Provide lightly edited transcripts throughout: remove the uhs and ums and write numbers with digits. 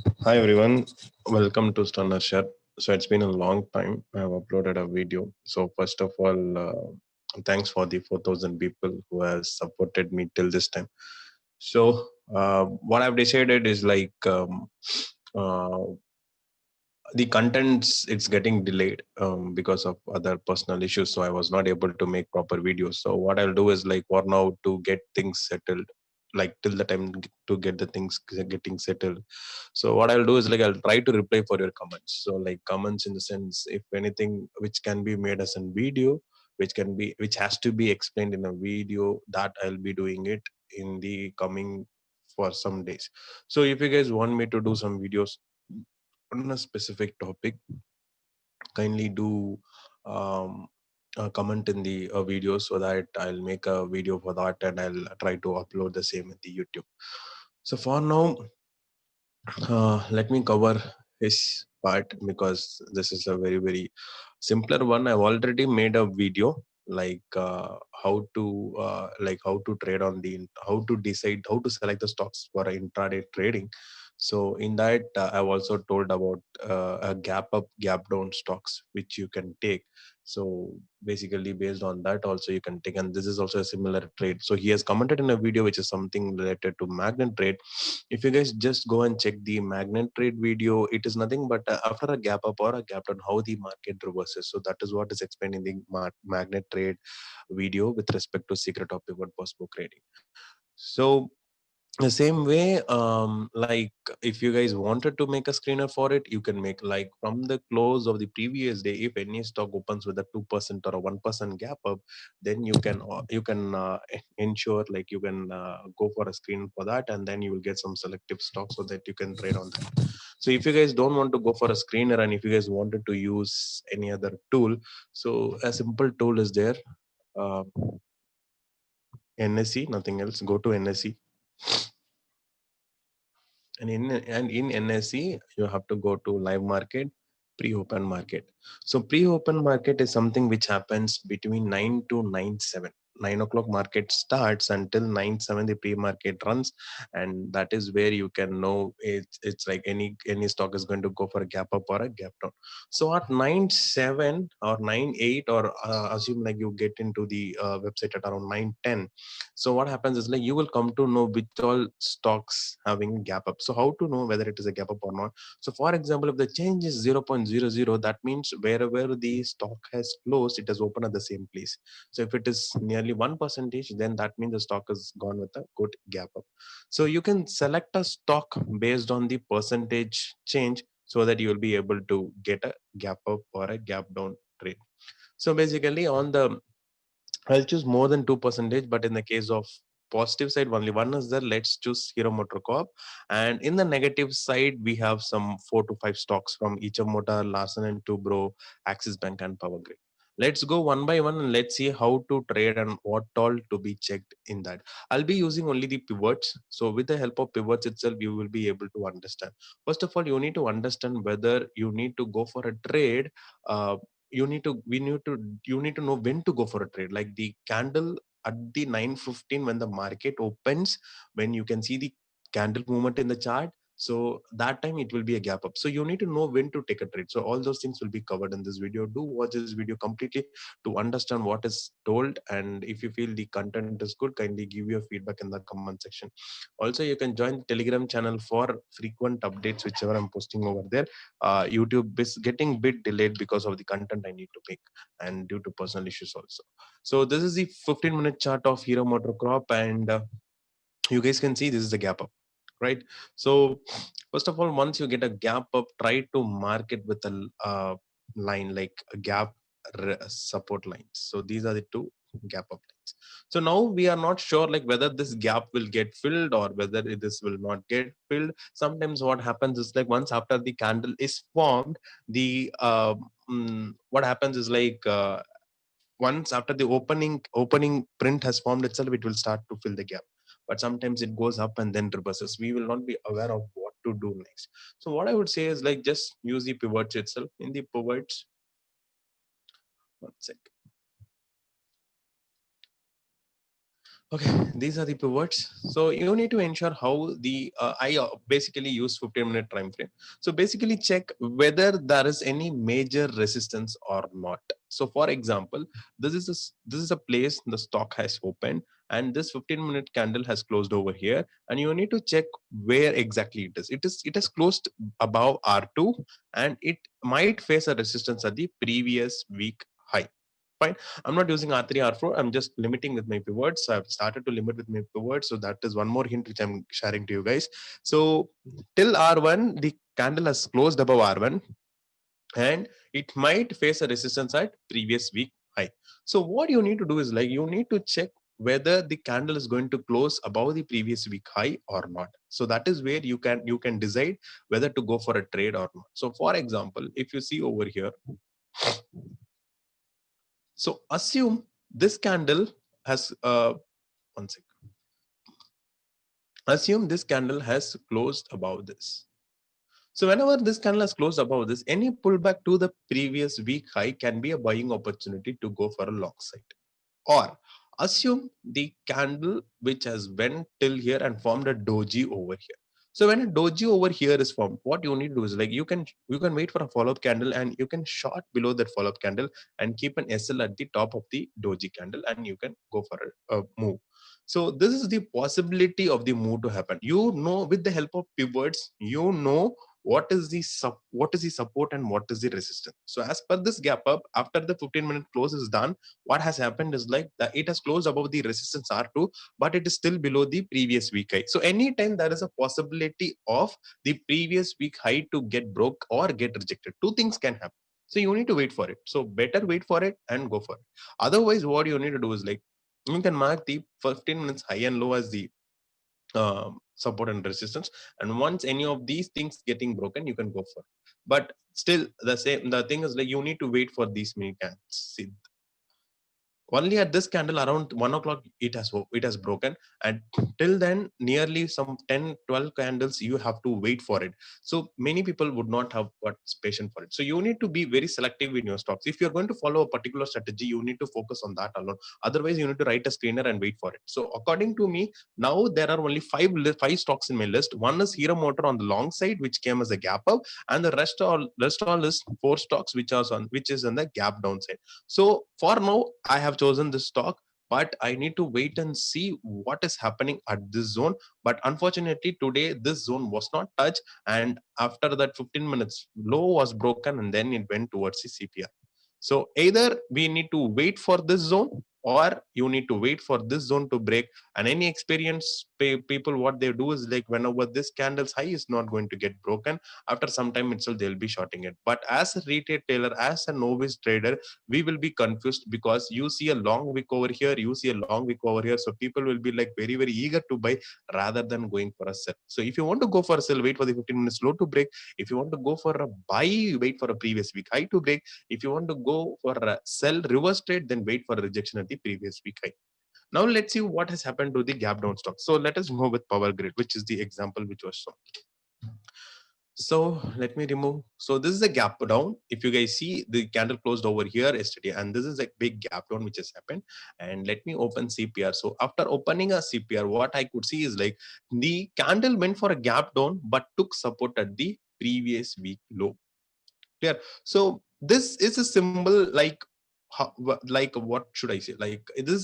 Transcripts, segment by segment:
Hi everyone, welcome to Stunner Share. So it's been a long time. I have uploaded a video. So first of all, thanks for the 4,000 people who has supported me till this time. So what I've decided is uh, the contents it's getting delayed because of other personal issues. So I was not able to make proper videos. So what I'll do is like for now to get things settled, like till the time to get the things getting settled. So what I'll do is like I'll try to reply for your comments. So like comments in the sense, if anything which can be made as a video, which has to be explained in a video, that I'll be doing it in the coming for some days. So if you guys want me to do some videos on a specific topic, kindly do um, comment in the video so that I'll make a video for that and I'll try to upload the same in the YouTube. So for now, let me cover his part because this is a very simpler one. I've already made a video how to trade on the how to decide how to select the stocks for intraday trading. So in that I've also told about a gap up gap down stocks which you can take. So basically based on that also you can take, and this is also a similar trade. So he has commented in a video which is something related to magnet trade. If you guys just go and check the magnet trade video, it is nothing but after a gap up or a gap down, how the market reverses. So that is what is explained in the magnet trade video with respect to secret of pivot post book trading. So the same way, like if you guys wanted to make a screener for it, you can make like from the close of the previous day. If any stock opens with a 2% or a 1% gap up, then you can ensure like you can go for a screen for that, and then you will get some selective stock so that you can trade on that. So if you guys don't want to go for a screener and if you guys wanted to use any other tool, so a simple tool is there. uh, NSE, nothing else. Go to NSE, and in NSE you have to go to live market, pre-open market. So pre-open market is something which happens between 9 to 9:07. 9 o'clock market starts until 9:07 the pre-market runs, and that is where you can know it's like any stock is going to go for a gap up or a gap down. So at 9:07 or 9:08, or assume like you get into the website at around 9:10. So what happens is like you will come to know which all stocks having gap up. So how to know whether it is a gap up or not? So for example, if the change is 0.00, that means wherever the stock has closed, it has opened at the same place. So if it is nearly 1%, then that means the stock has gone with a good gap up. So you can select a stock based on the percentage change so that you will be able to get a gap up or a gap down trade. So basically on the, I'll choose more than 2%, but in the case of positive side, only one is there. Let's choose Hero Motor Corp. And in the negative side, we have some 4 to 5 stocks from Eicher Motor, Larsen and Toubro, Axis Bank, and Power Grid. Let's go one by one and let's see how to trade and what all to be checked in that. I'll be using only the pivots. So with the help of pivots itself, you will be able to understand. First of all, you need to understand whether you need to go for a trade. Uh, you need to we need to you need to know when to go for a trade, like the candle at the 9:15 when the market opens, when you can see the candle movement in the chart. So that time it will be a gap up, so you need to know when to take a trade. So all those things will be covered in this video. Do watch this video completely to understand what is told, and if you feel the content is good, kindly give your feedback in the comment section. Also, you can join the Telegram channel for frequent updates whichever I'm posting over there. YouTube is getting bit delayed because of the content I need to make and due to personal issues also. So this is the 15-minute chart of Hero Motor Crop, and you guys can see this is a gap up, right? So first of all, once you get a gap up, try to mark it with a line like a gap support lines. So these are the two gap up lines. So now we are not sure like whether this gap will get filled or whether this will not get filled. Sometimes what happens is like once after the candle is formed, the what happens is once after the opening print has formed itself, it will start to fill the gap. But sometimes it goes up and then reverses. We will not be aware of what to do next. So what I would say is like just use the pivots itself. In the pivots, one sec. Okay, these are the pivots. So you need to ensure how the I basically use 15-minute time frame. So basically check whether there is any major resistance or not. So for example, this is a place the stock has opened and this 15-minute candle has closed over here, and you need to check where exactly it is. It has closed above R2 and it might face a resistance at the previous week high. Fine. I'm not using R3, R4. I'm just limiting with my pivots. I've started to limit with my pivots. So that is one more hint which I'm sharing to you guys. So till R1, the candle has closed above R1 and it might face a resistance at previous week high. So what you need to do is like you need to check whether the candle is going to close above the previous week high or not. So that is where you can decide whether to go for a trade or not. So for example, if you see over here, so assume this candle has one second. Assume this candle has closed above this. So whenever this candle has closed above this, any pullback to the previous week high can be a buying opportunity to go for a long side. Or assume the candle which has went till here and formed a doji over here. So when a doji over here is formed, what you need to do is like you can wait for a follow-up candle and you can short below that follow-up candle and keep an SL at the top of the doji candle and you can go for a move. So this is the possibility of the move to happen. You know, with the help of pivots, you know what is the support and what is the resistance. So as per this gap up, after the 15-minute close is done, what has happened is like that it has closed above the resistance R2, but it is still below the previous week high. So anytime there is a possibility of the previous week high to get broke or get rejected, two things can happen. So you need to wait for it. So better wait for it and go for it. Otherwise, what you need to do is like you can mark the 15 minutes high and low as the support and resistance, and once any of these things getting broken, you can go for it. But still the thing is like you need to wait for these many candles. Only at this candle around 1 o'clock it has broken, and till then nearly some 10-12 candles you have to wait for it. So many people would not have got patience for it. So you need to be very selective in your stocks. If you're going to follow a particular strategy, you need to focus on that alone. Otherwise you need to write a screener and wait for it. So according to me, now there are only five stocks in my list. One is Hero Motor on the long side, which came as a gap up, and the rest all is four stocks which is on the gap down side. So for now, I have chosen this stock, but I need to wait and see what is happening at this zone. But unfortunately, today this zone was not touched, and after that 15 minutes, low was broken, and then it went towards the CPR. So either we need to wait for this zone, or you need to wait for this zone to break. And any experienced people, what they do is like whenever this candle's high is not going to get broken, after some time itself they'll be shorting it. But as a retailer, as a novice trader, we will be confused because you see a long wick over here, you see a long wick over here. So people will be like very, very eager to buy rather than going for a sell. So if you want to go for a sell, wait for the 15 minutes low to break. If you want to go for a buy, wait for a previous week high to break. If you want to go for a sell reverse trade, then wait for a rejection at the previous week high. Now let's see what has happened to the gap down stock. So let us go with Power Grid, which is the example which was shown. So let me remove. So this is a gap down. If you guys see, the candle closed over here yesterday, and this is a big gap down which has happened. And let me open CPR. So after opening a CPR, what I could see is like the candle went for a gap down, but took support at the previous week low. Clear? So this is a symbol like like what should I say? Like this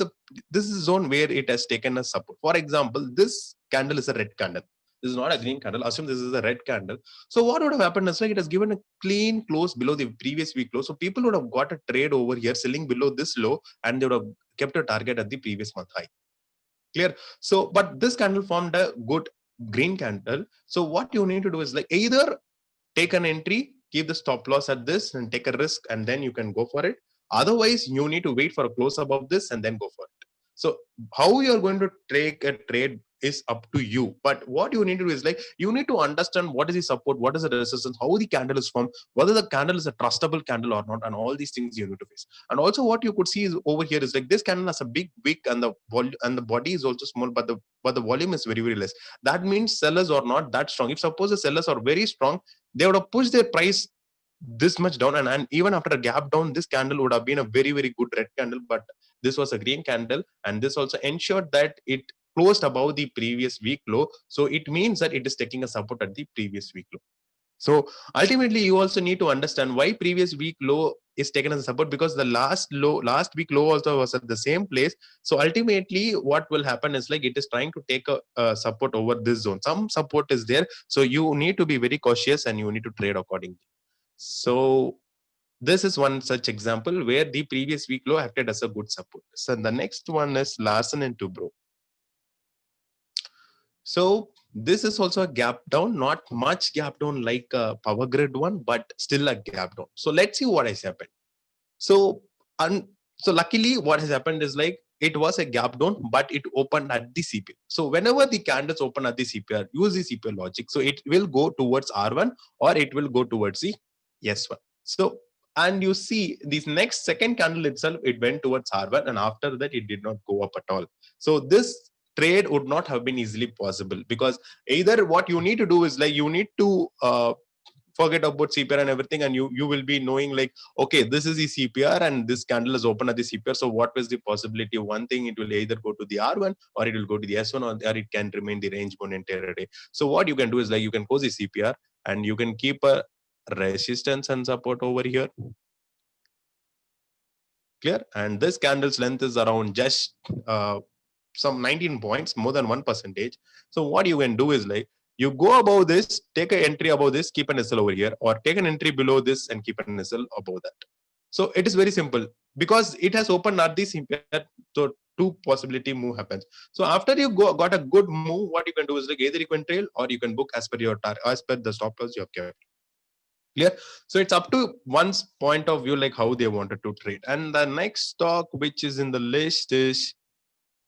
is a zone where it has taken a support. For example, this candle is a red candle. This is not a green candle. Assume this is a red candle. So what would have happened is like it has given a clean close below the previous week low. So people would have got a trade over here selling below this low, and they would have kept a target at the previous month high. Clear? So, but this candle formed a good green candle. So what you need to do is like either take an entry, keep the stop loss at this and take a risk, and then you can go for it. Otherwise, you need to wait for a close above this and then go for it. So how you're going to take a trade is up to you. But what you need to do is like you need to understand what is the support, what is the resistance, how the candle is formed, whether the candle is a trustable candle or not, and all these things you need to face. And also what you could see is over here is like this candle has a big wick and the body is also small, but the volume is very, very less. That means sellers are not that strong. If suppose the sellers are very strong, they would have pushed their price this much down, and even after a gap down, this candle would have been a very, very good red candle, but this was a green candle, and this also ensured that it closed above the previous week low. So it means that it is taking a support at the previous week low. So ultimately, you also need to understand why previous week low is taken as a support, because the last week low also was at the same place. So ultimately, what will happen is like it is trying to take a support over this zone. Some support is there, so you need to be very cautious and you need to trade accordingly. So this is one such example where the previous week low acted as a good support. So the next one is Larsen and Toubro. So this is also a gap down, not much gap down like a power grid one, but still a gap down. So let's see what has happened. So so luckily what has happened is like it was a gap down, but it opened at the CPR. So whenever the candles open at the CPR, use the CPR logic. So it will go towards R1 or it will go towards the S1. So, and you see this next second candle itself, it went towards R1, and after that it did not go up at all. So this trade would not have been easily possible, because either what you need to do is like you need to forget about CPR and everything, and you will be knowing like, okay, this is the CPR and this candle is open at the CPR. So what was the possibility? One thing, it will either go to the R1 or it will go to the S1, or it can remain the range bound entire day. So what you can do is like you can close the CPR and you can keep a resistance and support over here. Clear? And this candle's length is around just some 19 points, more than 1%. So what you can do is like you go above this, take an entry above this, keep an SL over here, or take an entry below this and keep an SL above that. So it is very simple because it has opened at this. So two possibility move happens. So after you got a good move, what you can do is like either you can trail or you can book as per your as per the stop loss you have kept. Clear? So it's up to one's point of view, like how they wanted to trade. And the next stock which is in the list is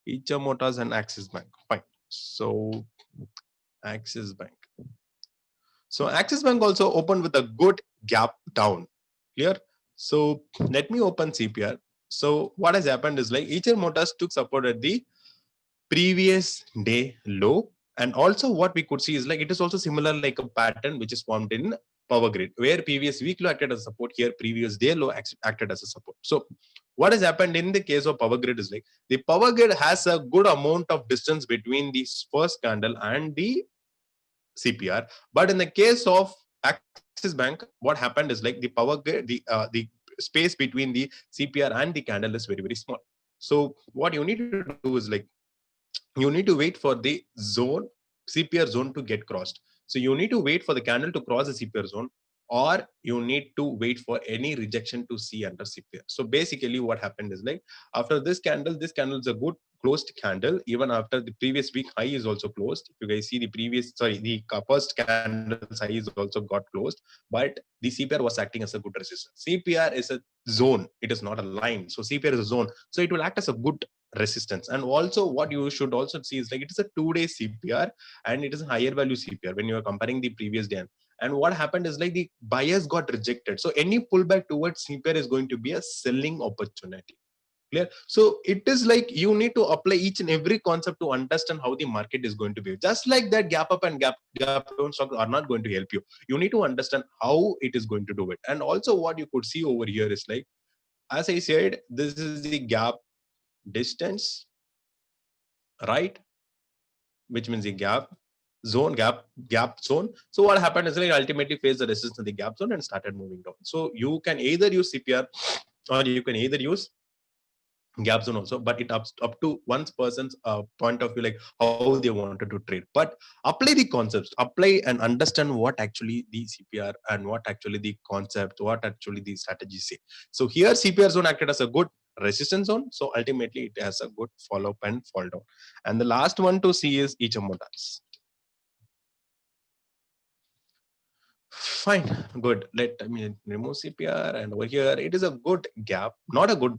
Eicher Motors and Axis Bank. Fine. So Axis Bank. So Axis Bank also opened with a good gap down. Clear? So let me open CPR. So what has happened is like Eicher Motors took support at the previous day low. And also what we could see is like it is also similar like a pattern which is formed in power grid, where previous week low acted as support, here previous day low acted as a support. So what has happened in the case of power grid is like the power grid has a good amount of distance between the first candle and the CPR, but in the case of Axis Bank, what happened is like the power grid, the space between the CPR and the candle is very, very small. So what you need to do is like you need to wait for the zone, CPR zone to get crossed. So you need to wait for the candle to cross the CPR zone, or you need to wait for any rejection to see under CPR. So basically what happened is like after this candle is a good closed candle. Even after the previous week high is also closed. If you guys see the the first candle's high is also got closed, but the CPR was acting as a good resistance. CPR is a zone, it is not a line. So CPR is a zone, so it will act as a good resistance. And also what you should also see is like it is a 2-day CPR and it is a higher value CPR when you are comparing the previous day. And what happened is like the buyers got rejected. So any pullback towards CPR is going to be a selling opportunity. Clear? So it is like you need to apply each and every concept to understand how the market is going to be. Just like that, gap up and gap down stocks are not going to help you. You need to understand how it is going to do it. And also what you could see over here is like, as I said, this is the gap distance, right? Which means the gap zone, gap zone. So what happened is like ultimately faced the resistance in the gap zone and started moving down. So you can either use CPR or you can either use gap zone also, but it up to one person's point of view, like how they wanted to trade. But apply the concepts, apply and understand what actually the CPR and what actually the concept, what actually the strategies say. So here CPR zone acted as a good resistance zone, so ultimately it has a good follow up and fall down. And the last one to see is Eicher Motors. Fine, good. Let me remove CPR, and over here it is a good gap, not a good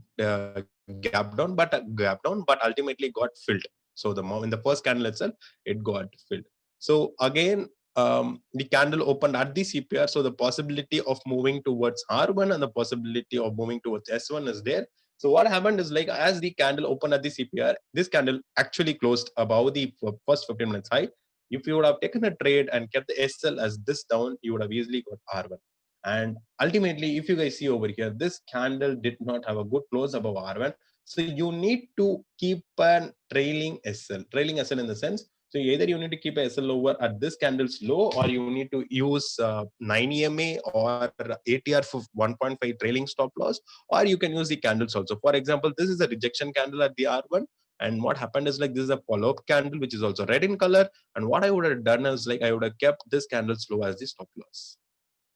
gap down, but a gap down, but ultimately got filled. So in the first candle itself, it got filled. So again, the candle opened at the CPR, so the possibility of moving towards R1 and the possibility of moving towards S1 is there. So what happened is like as the candle opened at the CPR, this candle actually closed above the first 15 minutes high. If you would have taken a trade and kept the SL as this down, you would have easily got R1. And ultimately, if you guys see over here, this candle did not have a good close above R1. So you need to keep a trailing SL in the sense. So either you need to keep a SL over at this candle's low, or you need to use 9 EMA or ATR for 1.5 trailing stop loss, or you can use the candles also. For example, this is a rejection candle at the R1. And what happened is like this is a follow-up candle, which is also red in color. And what I would have done is like I would have kept this candle's low as the stop loss.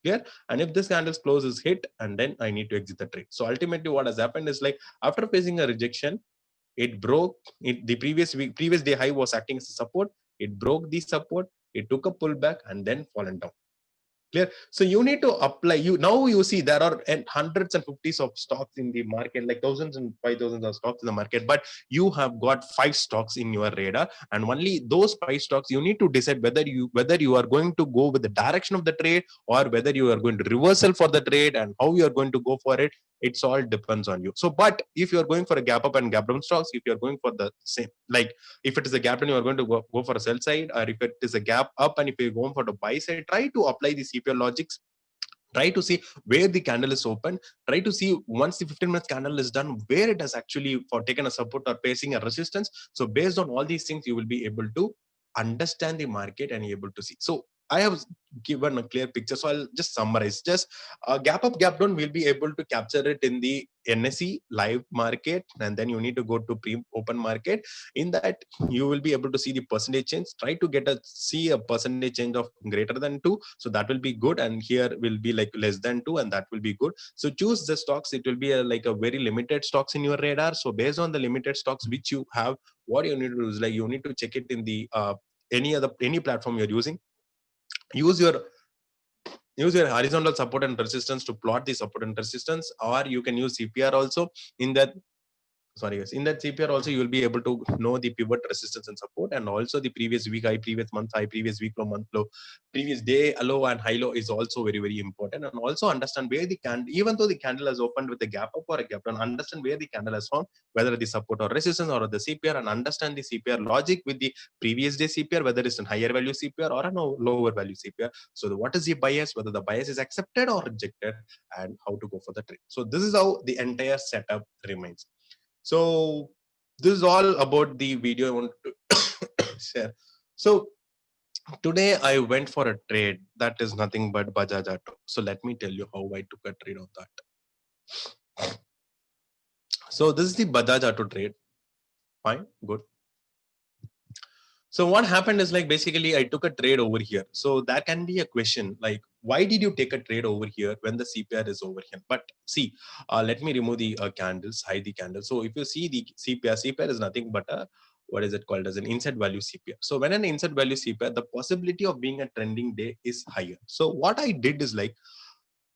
Clear? And if this candle's close is hit, and then I need to exit the trade. So ultimately, what has happened is like after facing a rejection, it broke it. The previous day high was acting as a support. It broke the support. It took a pullback and then fallen down. Clear? So you need to apply. Now you see there are hundreds and fifties of stocks in the market, like thousands and 5,000 of stocks in the market, but you have got 5 stocks in your radar, and only those 5 stocks you need to decide whether you are going to go with the direction of the trade, or whether you are going to reversal for the trade, and how you are going to go for it. It's all depends on you. So, but if you are going for a gap up and gap down stocks, if you are going for the same, like if it is a gap down, you are going to go for a sell side, or if it is a gap up and if you're going for the buy side, try to apply the CPR logics. Try to see where the candle is open. Try to see once the 15 minutes candle is done, where it has actually for taken a support or facing a resistance. So based on all these things, you will be able to understand the market and able to see. So I have given a clear picture. So I'll just summarize. Just gap up, gap down, we'll be able to capture it in the NSE live market, and then you need to go to pre-open market. In that, you will be able to see the percentage change. Try to see a percentage change of greater than 2. So that will be good. And here will be like less than 2, and that will be good. So choose the stocks. It will be like a very limited stocks in your radar. So based on the limited stocks which you have, what you need to do is like you need to check it in the any platform you're using. Use your horizontal support and resistance to plot the support and resistance, or you can use CPR also. In that in that CPR also, you will be able to know the pivot resistance and support, and also the previous week high, previous month high, previous week low, month low, previous day low and high low is also very, very important. And also understand where the candle, even though the candle has opened with a gap up or a gap down, understand where the candle has found, whether the support or resistance or the CPR, and understand the CPR logic with the previous day CPR, whether it's a higher value CPR or a lower value CPR. So what is the bias, whether the bias is accepted or rejected, and how to go for the trade. So this is how the entire setup remains. So this is all about the video I want to share. So today I went for a trade that is nothing but Bajaj Auto. So let me tell you how I took a trade on that. So this is the Bajaj Auto trade. Fine, good. So what happened is like basically I took a trade over here. So that can be a question like, why did you take a trade over here when the CPR is over here? But see, let me remove the candles, hide the candles. So if you see the CPR is nothing but a, what is it called as an inside value CPR. So when an inside value CPR, the possibility of being a trending day is higher. So what I did is like,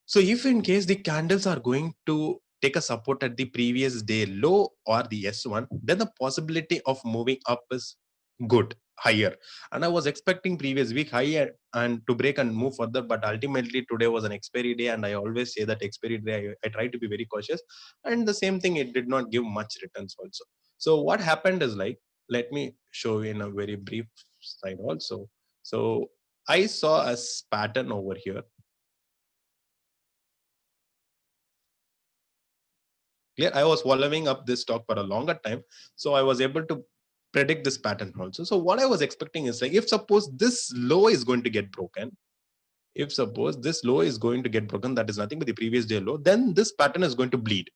so if in case the candles are going to take a support at the previous day low or the S1, then the possibility of moving up is good, higher. And I was expecting previous week higher and to break and move further, but ultimately today was an expiry day, and I always say that expiry day I try to be very cautious. And the same thing, it did not give much returns also. So what happened is like, let me show you in a very brief slide also. So I saw a pattern over here. Clear? I was following up this stock for a longer time, so I was able to predict this pattern also. So what I was expecting is like, if suppose this low is going to get broken, if suppose this low is going to get broken, that is nothing but the previous day low, then this pattern is going to bleed.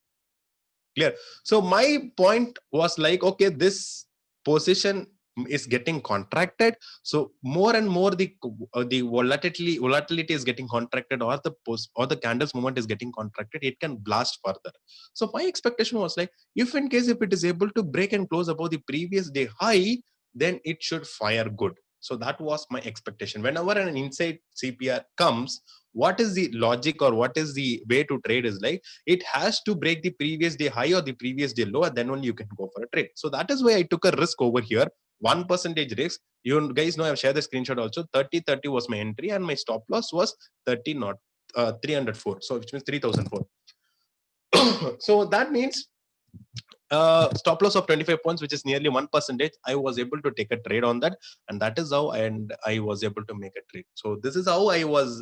Clear? So my point was like, okay, this position is getting contracted. So more and more the volatility is getting contracted, or the candles movement is getting contracted. It can blast further. So my expectation was like, if in case if it is able to break and close above the previous day high, then it should fire good. So that was my expectation. Whenever an inside CPR comes, what is the logic or what is the way to trade is like, it has to break the previous day high or the previous day low, and then only you can go for a trade. So that is why I took a risk over here, 1% risk. You guys know I've shared the screenshot also. 30 was my entry, and my stop loss was 30 not 304. So which means 3004. So that means stop loss of 25 points, which is nearly 1%. I was able to take a trade on that, and that is how I was able to make a trade. So this is how I was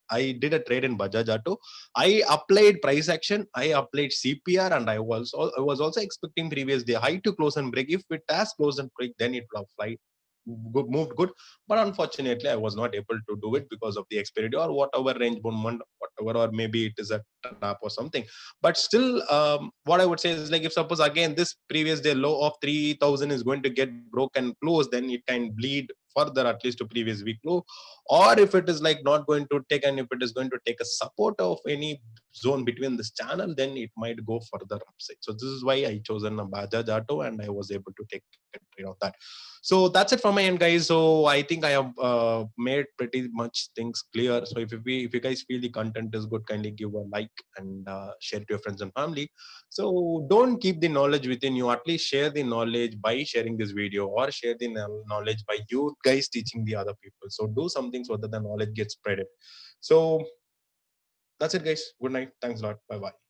I did a trade in Bajaj Auto. I applied price action, I applied CPR, and I was also expecting previous day high to close and break. If it has closed and break, then it will have fly good, moved good. But unfortunately, I was not able to do it because of the expiry or whatever range bound, whatever, or maybe it is a trap or something. But still, what I would say is like if suppose again this previous day low of 3,000 is going to get broken close, then it can bleed further at least to previous week low. Or if it is like not going to take, and if it is going to take a support of any zone between this channel, then it might go further upside. So this is why I chosen a Bajaj Auto, and I was able to take a trade of that. So that's it from my end, guys. So I think I have made pretty much things clear. So if you guys feel the content is good, kindly give a like and share it to your friends and family. So don't keep the knowledge within you. At least share the knowledge by sharing this video, or share the knowledge by you guys teaching the other people. So do something so that the knowledge gets spread. So that's it, guys. Good night. Thanks a lot. Bye bye.